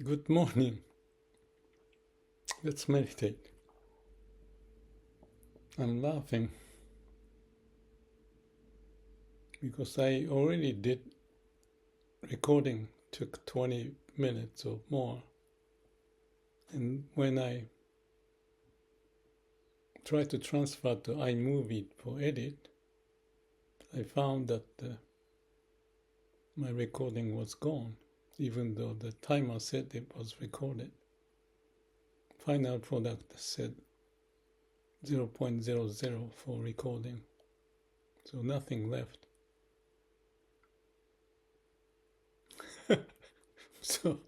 Good morning. Let's meditate. I'm laughing because I already did recording, took 20 minutes or more. And when I tried to transfer to iMovie for edit, I found that my recording was gone, even though the timer said it was recorded. Final product said 0.00 for recording, so nothing left. So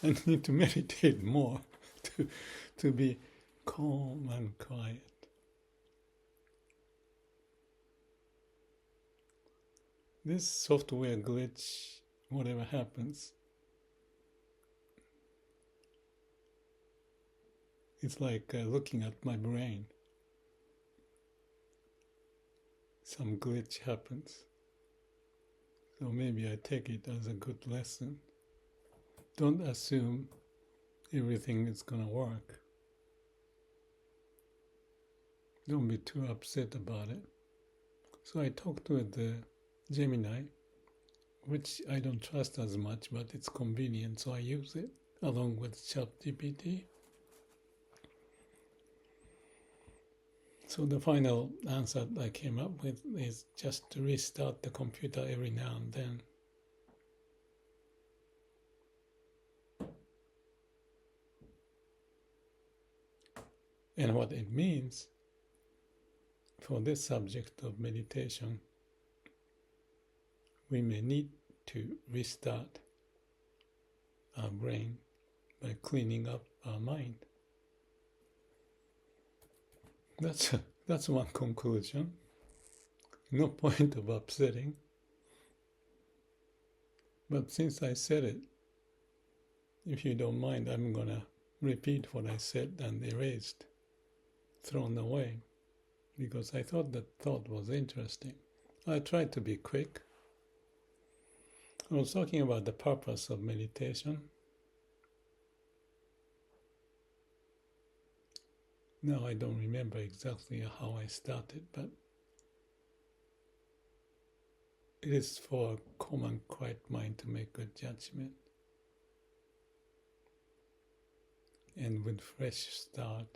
I need to meditate more to be calm and quiet. This software glitch, whatever happens, it's like looking at my brain. Some glitch happens. So maybe I take it as a good lesson. Don't assume everything is going to work. Don't be too upset about it. So I talked with the Gemini, which I don't trust as much, but it's convenient, so I use it along with ChatGPT. So the final answer I came up with is just to restart the computer every now and then. And what it means for this subject of meditation, we may need to restart our brain by cleaning up our mind. That's one conclusion. No point of upsetting. But since I said it, if you don't mind, I'm gonna repeat what I said and erased, thrown away, because I thought that thought was interesting. I tried to be quick. I was talking about the purpose of meditation. Now I don't remember exactly how I started, but it is for a calm and quiet mind to make good judgment. And with fresh start.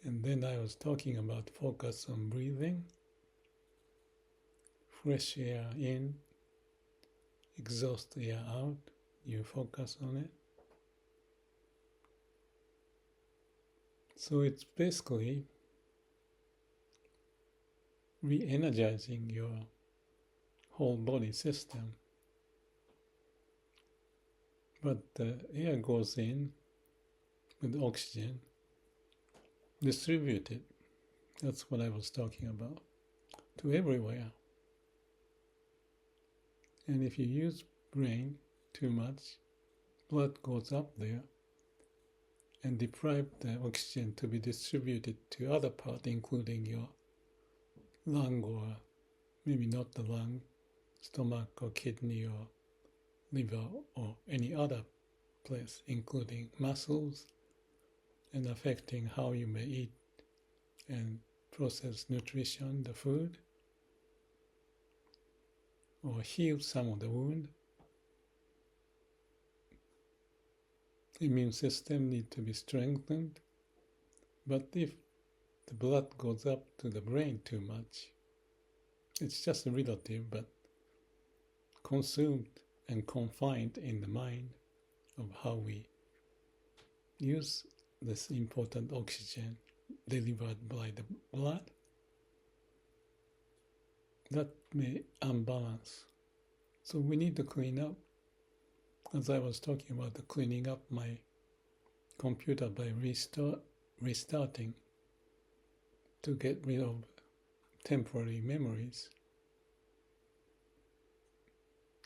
And then I was talking about focus on breathing, fresh air in, exhaust air out, you focus on it. So it's basically re-energizing your whole body system. But the air goes in with oxygen, distributed. That's what I was talking about, to everywhere. And if you use brain too much, blood goes up there and deprive the oxygen to be distributed to other parts, including your lung, or maybe not the lung, stomach or kidney or liver or any other place, including muscles, and affecting how you may eat and process nutrition, the food, or heal some of the wound. Immune system need to be strengthened, but if the blood goes up to the brain too much, it's just relative, but consumed and confined in the mind of how we use this important oxygen delivered by the blood, that may unbalance. So we need to clean up. As I was talking about the cleaning up my computer by restarting to get rid of temporary memories,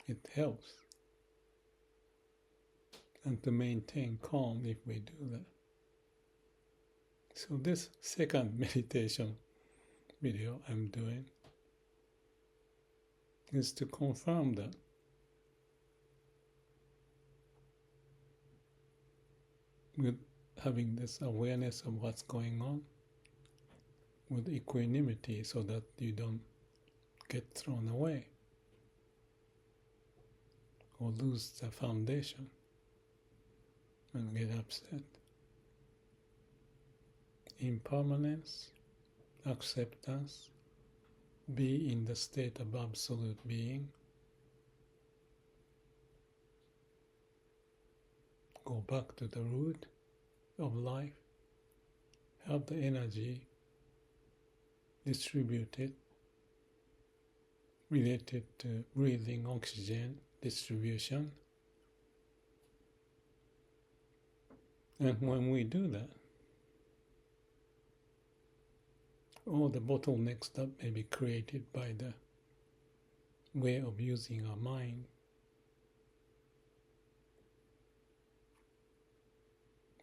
it helps. And to maintain calm if we do that. So this second meditation video I'm doing is to confirm that with having this awareness of what's going on with equanimity so that you don't get thrown away or lose the foundation and get upset. Impermanence, acceptance, be in the state of absolute being. Go back to the root of life. Have the energy distributed, related to breathing oxygen distribution. And when we do that, all the bottlenecks that may be created by the way of using our mind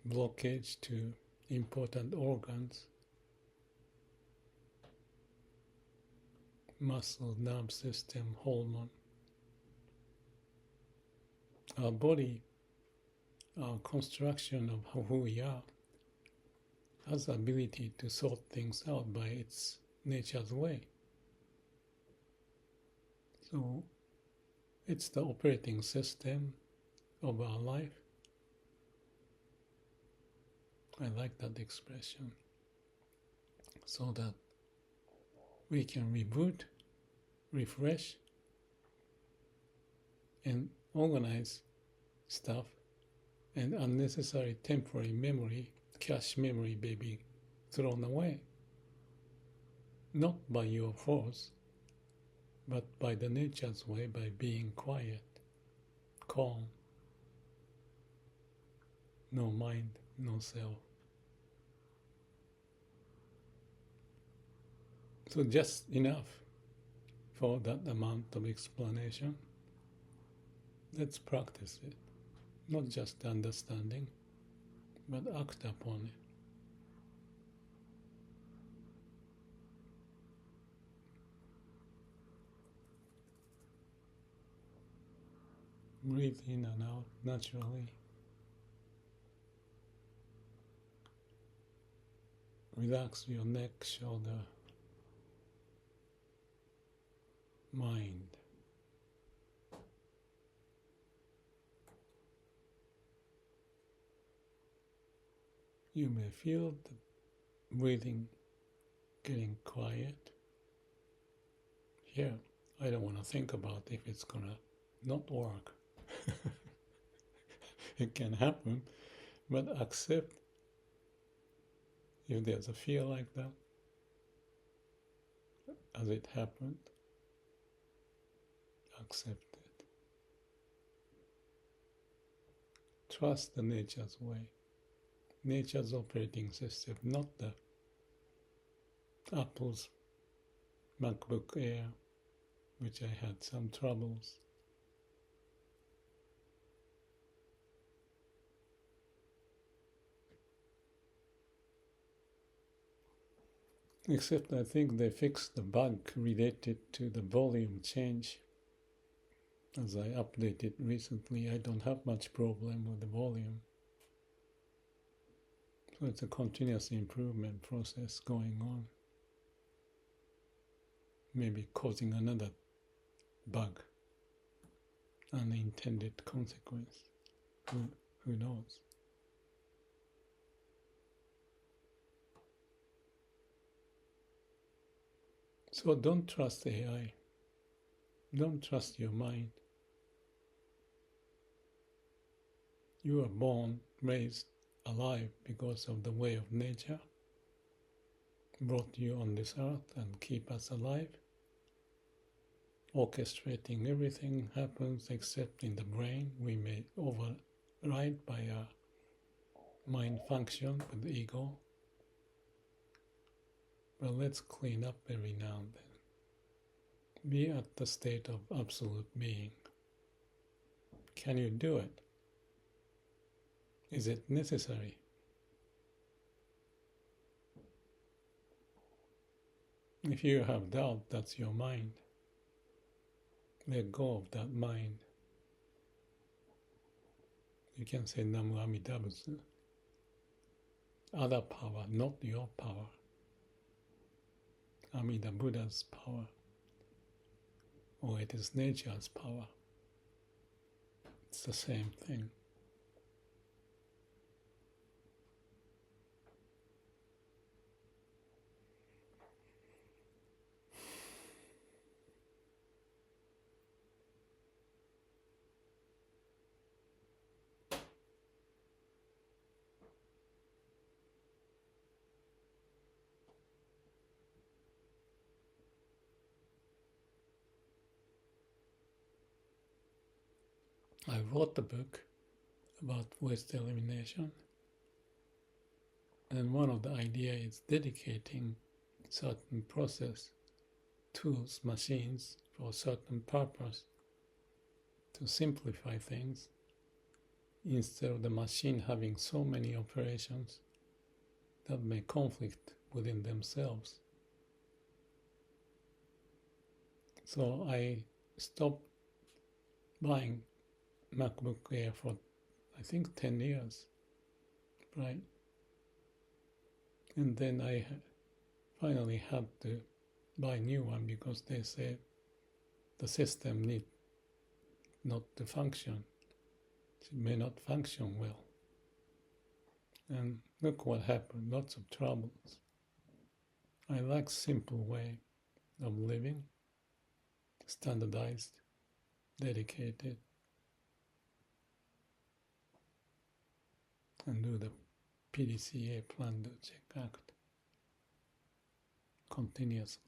blockage to important organs, muscle, nerve system, hormone. Our body, our construction of who we are, has the ability to sort things out by its nature's way. So it's the operating system of our life. I like that expression. So that we can reboot, refresh, and organize stuff, and unnecessary temporary memory, cache memory may be thrown away. Not by your force, but by the nature's way, by being quiet, calm, no mind, no self. So just enough for that amount of explanation. Let's practice it. Not just understanding, but act upon it. Breathe in and out naturally. Relax your neck, shoulder, mind. You may feel the breathing getting quiet. Here, I don't want to think about if it's gonna not work. It can happen, but accept if there's a fear like that, as it happened, accept it. Trust the nature's way, nature's operating system, not the Apple's MacBook Air, which I had some troubles. Except I think they fixed the bug related to the volume change. As I updated recently, I don't have much problem with the volume. So it's a continuous improvement process going on. Maybe causing another bug, unintended consequence. Who knows? So don't trust AI. Don't trust your mind. You are born, raised, alive because of the way of nature, brought you on this earth and keep us alive. Orchestrating everything happens except in the brain. We may override by our mind function with the ego. But let's clean up every now and then. Be at the state of absolute being. Can you do it? Is it necessary? If you have doubt, that's your mind. Let go of that mind. You can say Namu Amitabha Butsu. other power, not your power. Amida Buddha's power, or it is nature's power. It's the same thing. I wrote a book about waste elimination, and one of the ideas is dedicating certain process, tools, machines for a certain purpose to simplify things instead of the machine having so many operations that may conflict within themselves. So I stopped buying MacBook Air for I think 10 years, right? And then I finally had to buy a new one because they said the system need not to function. It may not function well. And look what happened, lots of troubles. I like simple way of living, standardized, dedicated, and do the PDCA plan to check act continuously.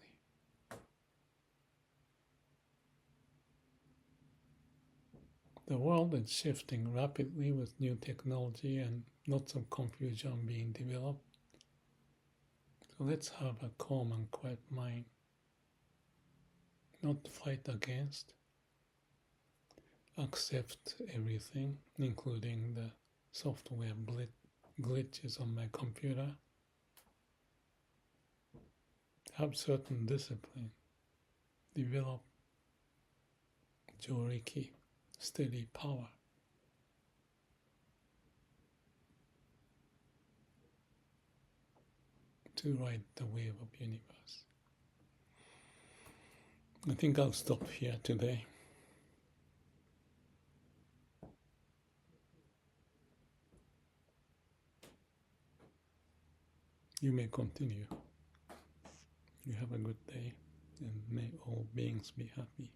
The world is shifting rapidly with new technology and lots of confusion being developed. So let's have a calm and quiet mind, not fight against, accept everything, including the software glitches on my computer. Have certain discipline, develop joriki, steady power. To ride the wave of universe. I think I'll stop here today. You may continue. You have a good day, and may all beings be happy.